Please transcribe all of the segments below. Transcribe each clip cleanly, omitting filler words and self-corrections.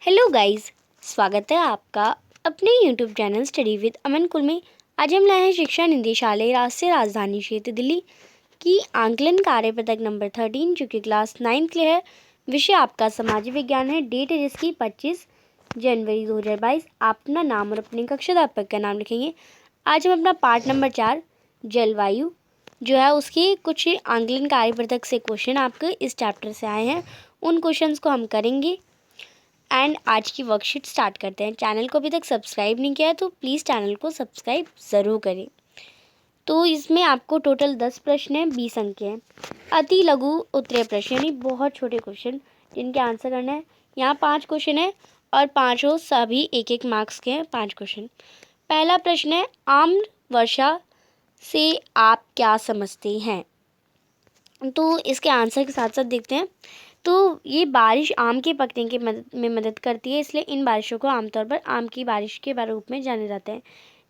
Hello guys, स्वागत है आपका अपने यूट्यूब चैनल स्टडी विद अमन कुल में। आज हम लाए हैं शिक्षा निदेशालय राष्ट्रीय राजधानी क्षेत्र दिल्ली की आंकलन कार्य पत्रक नंबर 13 जो कि क्लास 9 के लिए है। विषय आपका सामाजिक विज्ञान है। डेट है जिसकी 25 जनवरी 2022। आप अपना नाम और अपनी कक्षाध्यापक का नाम लिखेंगे। आज हम अपना पार्ट नंबर 4 जलवायु जो है उसकी कुछ आंकलन कार्य पत्रक से क्वेश्चन आपके इस चैप्टर से आए हैं, उन क्वेश्चंस को हम करेंगे एंड आज की वर्कशीट स्टार्ट करते हैं। चैनल को अभी तक सब्सक्राइब नहीं किया है तो प्लीज़ चैनल को सब्सक्राइब ज़रूर करें। तो इसमें आपको टोटल 10 प्रश्न हैं, 20 अंक हैं। अति लघु उत्तरीय प्रश्न यानी बहुत छोटे क्वेश्चन जिनके आंसर करना है। यहाँ 5 क्वेश्चन है और पाँचों सभी एक मार्क्स के हैं। 5 क्वेश्चन। पहला प्रश्न है, आम्र वर्षा से आप क्या समझते हैं? तो इसके आंसर के साथ साथ देखते हैं। तो ये बारिश आम के पकने के में मदद करती है, इसलिए इन बारिशों को आमतौर पर आम की बारिश के रूप में जाने जाते हैं।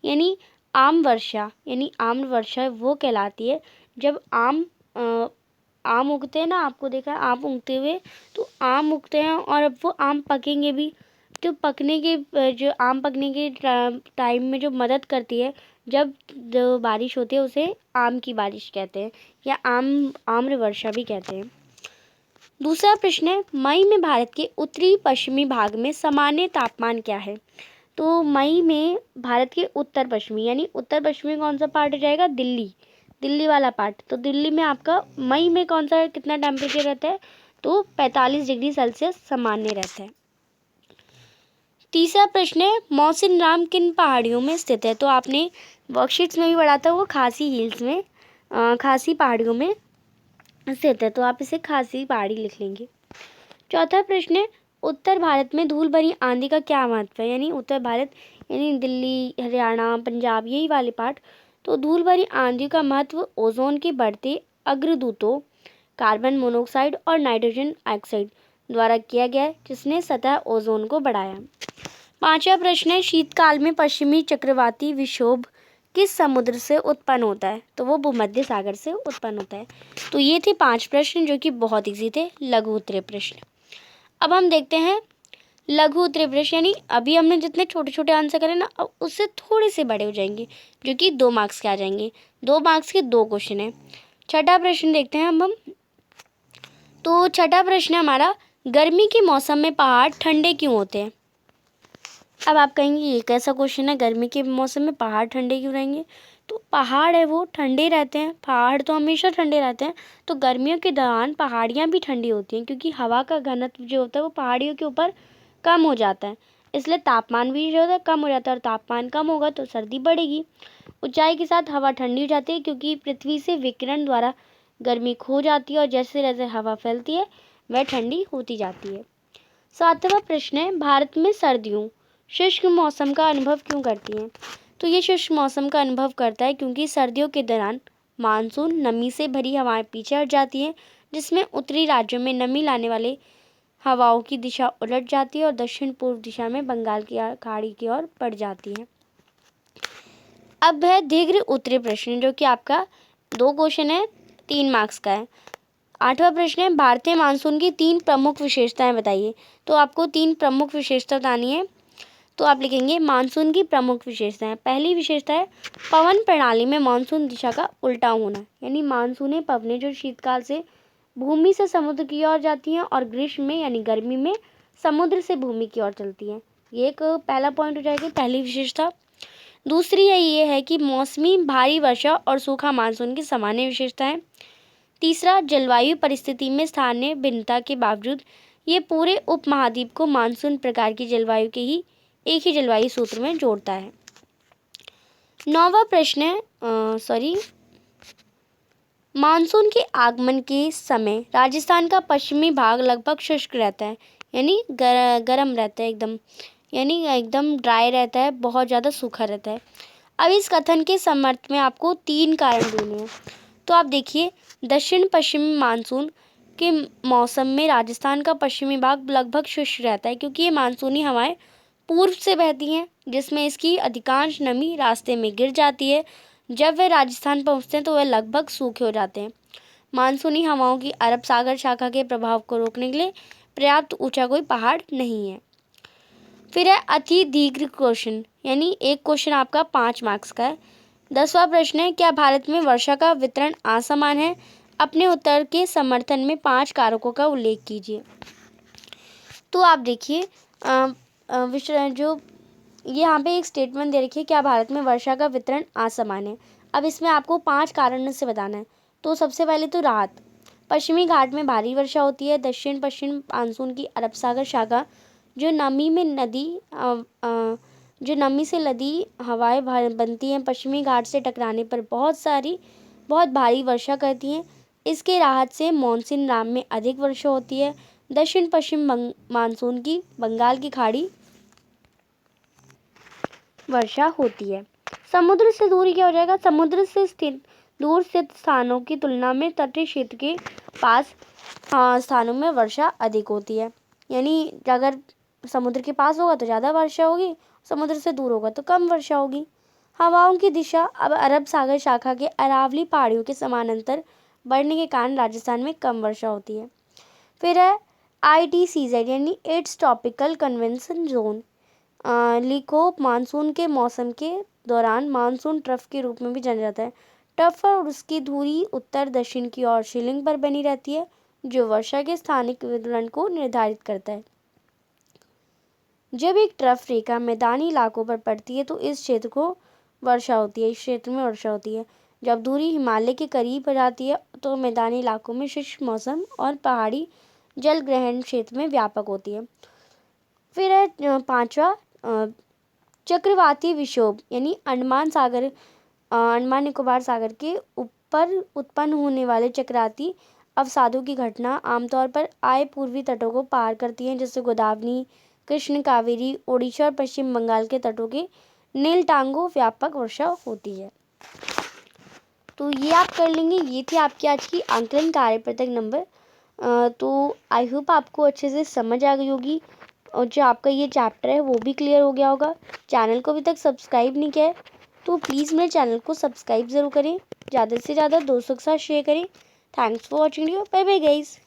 यानी आम वर्षा वो कहलाती है जब आम उगते हैं ना, आपको देखा है आम उगते हुए, तो आम उगते हैं और अब वो आम पकेंगे भी। तो जो आम पकने के टाइम में जो मदद करती है, जब जो बारिश होती है उसे आम की बारिश कहते हैं या आम्र वर्षा भी कहते हैं। दूसरा प्रश्न है, मई में भारत के उत्तरी पश्चिमी भाग में सामान्य तापमान क्या है? तो मई में भारत के उत्तर पश्चिमी यानी उत्तर पश्चिमी कौन सा पार्ट हो जाएगा? दिल्ली वाला पार्ट। तो दिल्ली में आपका मई में कौन सा कितना टेम्परेचर रहता है? तो 45 डिग्री सेल्सियस सामान्य रहता है। तीसरा प्रश्न है, मौसिन राम किन पहाड़ियों में स्थित है? तो आपने वर्कशीट्स में भी पढ़ा था, वो खासी हिल्स में खासी पहाड़ियों में स्थित है, तो आप इसे खासी पहाड़ी लिख लेंगे। चौथा प्रश्न है, उत्तर भारत में धूल भरी आंधी का क्या महत्व है? यानी उत्तर भारत यानी दिल्ली, हरियाणा, पंजाब, यही वाले पार्ट। तो धूल भरी आंधी का महत्व ओजोन के बढ़ते अग्रदूतों कार्बन मोनोऑक्साइड और नाइट्रोजन ऑक्साइड द्वारा किया गया है, जिसने सतह ओजोन को बढ़ाया। पांचवा प्रश्न है, शीतकाल में पश्चिमी चक्रवाती विक्षोभ किस समुद्र से उत्पन्न होता है? तो वो भूमध्य सागर से उत्पन्न होता है। तो ये थे 5 प्रश्न जो कि बहुत ईजी थे, लघु उत्तरीय प्रश्न। अब हम देखते हैं लघु उत्तरीय प्रश्न, यानी अभी हमने जितने छोटे छोटे आंसर करे ना, अब उससे थोड़े से बड़े हो जाएंगे जो कि 2 मार्क्स के आ जाएंगे। 2 मार्क्स के 2 क्वेश्चन है। छठा प्रश्न देखते हैं अब हम। तो छठा प्रश्न है हमारा, गर्मी के मौसम में पहाड़ ठंडे क्यों होते हैं? अब आप कहेंगे ये कैसा क्वेश्चन है, गर्मी के मौसम में पहाड़ ठंडे क्यों रहेंगे? तो पहाड़ है वो ठंडे रहते हैं, पहाड़ तो हमेशा ठंडे रहते हैं। तो गर्मियों के दौरान पहाड़ियाँ भी ठंडी होती हैं क्योंकि हवा का घनत्व जो होता है वो पहाड़ियों के ऊपर कम हो जाता है, इसलिए तापमान भी जो होता है कम हो जाता है, और तापमान कम होगा तो सर्दी बढ़ेगी। ऊंचाई के साथ हवा ठंडी हो जाती है क्योंकि पृथ्वी से विकिरण द्वारा गर्मी खो जाती है और जैसे जैसे हवा फैलती है वह ठंडी होती जाती है। सातवां प्रश्न है, भारत में सर्दियों शुष्क मौसम का अनुभव क्यों करती हैं? तो ये शुष्क मौसम का अनुभव करता है क्योंकि सर्दियों के दौरान मानसून नमी से भरी हवाएं पीछे हट जाती हैं, जिसमें उत्तरी राज्यों में नमी लाने वाले हवाओं की दिशा उलट जाती है और दक्षिण पूर्व दिशा में बंगाल की खाड़ी की ओर बढ़ जाती है। अब है दीर्घ उत्तरीय प्रश्न जो कि आपका 2 क्वेश्चन है, 3 मार्क्स का है। 8वां प्रश्न है, भारतीय मानसून की 3 प्रमुख विशेषताएं बताइए। तो आपको 3 प्रमुख विशेषता बतानी है, तो आप लिखेंगे मानसून की प्रमुख विशेषताएं। पहली विशेषता है, पवन प्रणाली में मानसून दिशा का उल्टा होना, यानी मानसूनी पवनें जो शीतकाल से भूमि से समुद्र की ओर जाती हैं और ग्रीष्म में यानी गर्मी में समुद्र से भूमि की ओर चलती हैं। ये एक पहला पॉइंट हो जाएगा, पहली विशेषता। दूसरी ये है कि मौसमी भारी वर्षा और सूखा मानसून की सामान्य विशेषता है। तीसरा, जलवायु परिस्थिति में स्थानीय भिन्नता के बावजूद ये पूरे उपमहाद्वीप को मानसून प्रकार की जलवायु के ही एक ही जलवायु सूत्र में जोड़ता है। 9वां प्रश्न है मानसून के आगमन के समय राजस्थान का पश्चिमी भाग लगभग शुष्क रहता है, यानी गर्म रहता है एकदम, यानी एकदम ड्राई रहता है, बहुत ज़्यादा सूखा रहता है। अब इस कथन के समर्थन में आपको 3 कारण देने हैं। तो आप देखिए, दक्षिण पश्चिमी मानसून के मौसम में राजस्थान का पश्चिमी भाग लगभग शुष्क रहता है क्योंकि ये मानसूनी हवाएं पूर्व से बहती हैं, जिसमें इसकी अधिकांश नमी रास्ते में गिर जाती है। जब वे राजस्थान पहुंचते हैं तो वे लगभग सूखे हो जाते हैं। मानसूनी हवाओं की अरब सागर शाखा के प्रभाव को रोकने के लिए पर्याप्त ऊंचा कोई पहाड़ नहीं है। फिर है अति दीर्घ क्वेश्चन, यानी एक क्वेश्चन आपका 5 मार्क्स का है। 10वां प्रश्न है, क्या भारत में वर्षा का वितरण असमान है? अपने उत्तर के समर्थन में 5 कारकों का उल्लेख कीजिए। तो आप देखिए जो यहाँ पे एक स्टेटमेंट दे रखी है, क्या भारत में वर्षा का वितरण असमान है। अब इसमें आपको 5 कारण से बताना है। तो सबसे पहले तो राहत, पश्चिमी घाट में भारी वर्षा होती है। दक्षिण पश्चिम मानसून की अरब सागर शाखा जो नमी से लदी हवाएं बनती हैं, पश्चिमी घाट से टकराने पर बहुत भारी वर्षा करती हैं। इसके राहत से मानसून राम में अधिक वर्षा होती है। दक्षिण पश्चिम मानसून की बंगाल की खाड़ी वर्षा होती है। समुद्र से दूरी क्या हो जाएगा? समुद्र से दूर स्थित स्थानों की तुलना में तटीय क्षेत्र के पास स्थानों में वर्षा अधिक होती है। यानी अगर समुद्र के पास होगा तो ज़्यादा वर्षा होगी, समुद्र से दूर होगा तो कम वर्षा होगी। हवाओं की दिशा अब अरब सागर शाखा के अरावली पहाड़ियों के समानांतर बढ़ने के कारण राजस्थान में कम वर्षा होती है। फिर है ITCZ यानी इट्स ट्रॉपिकल कन्वेंशन जोन। लिखो, मानसून के मौसम के दौरान मानसून ट्रफ के रूप में भी जाना जाता है। ट्रफ और उसकी धुरी उत्तर दक्षिण की ओर शीलिंग पर बनी रहती है, जो वर्षा के स्थानिक वितरण को निर्धारित करता है। जब एक ट्रफ रेखा मैदानी इलाकों पर पड़ती है तो इस क्षेत्र में वर्षा होती है। जब धुरी हिमालय के करीब आ जाती है तो मैदानी इलाकों में शुष्क मौसम और पहाड़ी जल ग्रहण क्षेत्र में व्यापक होती है। फिर है 5वां चक्रवाती विक्षोभ, यानी अंडमान निकोबार सागर के ऊपर उत्पन्न होने वाले चक्रवाती अवसादों की घटना आमतौर पर आए पूर्वी तटों को पार करती हैं, जैसे गोदावरी, कृष्ण, कावेरी, ओडिशा और पश्चिम बंगाल के तटों के नील टांगों व्यापक वर्षा होती है। तो ये आप कर लेंगे। ये थी आपकी आज की आंकलन कार्यपत्रक नंबर। तो आई होप आपको अच्छे से समझ आ गई होगी और जो आपका ये चैप्टर है वो भी क्लियर हो गया होगा। चैनल को अभी तक सब्सक्राइब नहीं किया है तो प्लीज़ मेरे चैनल को सब्सक्राइब ज़रूर करें, ज़्यादा से ज़्यादा दोस्तों के साथ शेयर करें। Thanks for watching video. Bye bye guys.